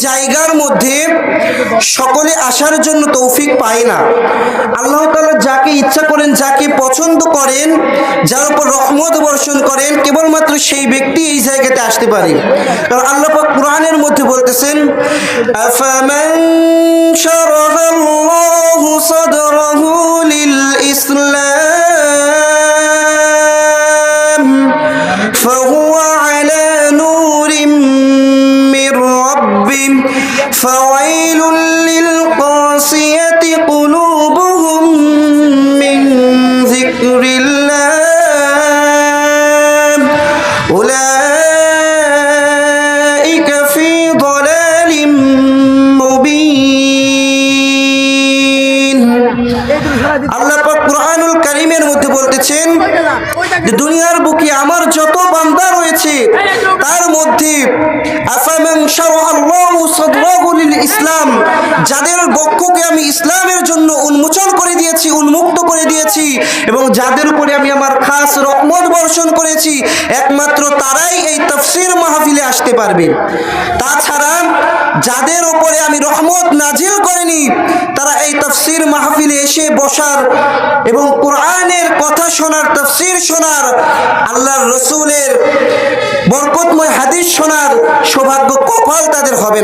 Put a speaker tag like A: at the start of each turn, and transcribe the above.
A: জায়গার মধ্যে সকলে আসার জন্য তৌফিক পায় না। আল্লাহ তাআলা যাকে ইচ্ছা করেন, যাকে পছন্দ করেন, যার উপর রহমত বর্ষণ করেন, কেবলমাত্র সেই ব্যক্তি এই জায়গাতে আসতে পারে। কারণ আল্লাহ পাক কোরআনের মধ্যে বলতেছেন, আফামান শারাহাল্লাহু সাদরাহু লিল ইসলাম ফাহুয়া আলা নূরিম মির রাব্বিহি ফাওয়াইলুল লিল কাসিয়াতি কুলুবুহুম মিন যিকরিল্লাহ উলাইকা ফি দালালিম মুবিন। আল্লাহ পাক কুরআনুল কারীমের মধ্যে বলতেছেন যে দুনিয়ার বুকে আমার যত বান্দা রয়েছে তার মধ্যে আফামান শারাহাল্লাহু সাদরাহু লিল ইসলাম, যাদের বক্ষকে আমি ইসলামের জন্য উন্মোচন করে দিয়েছি, উন্মুক্ত করে দিয়েছি, এবং যাদের উপরে আমি আমার খাস রহমত বর্ষণ করেছি, একমাত্র তারাই এই তাফসীর মাহফিলে আসতে পারবে। তাছাড়া যাদের উপরে আমি রহমত নাজিল করিনি তারা এই তাফসীর মাহফিলে এসে বসার এবং কোরআনের কথা শোনার, তাফসীর শোনার, আল্লাহর রাসূলের বরকতময় হাদিস শোনার সৌভাগ্য কপাল তাদের হবে না।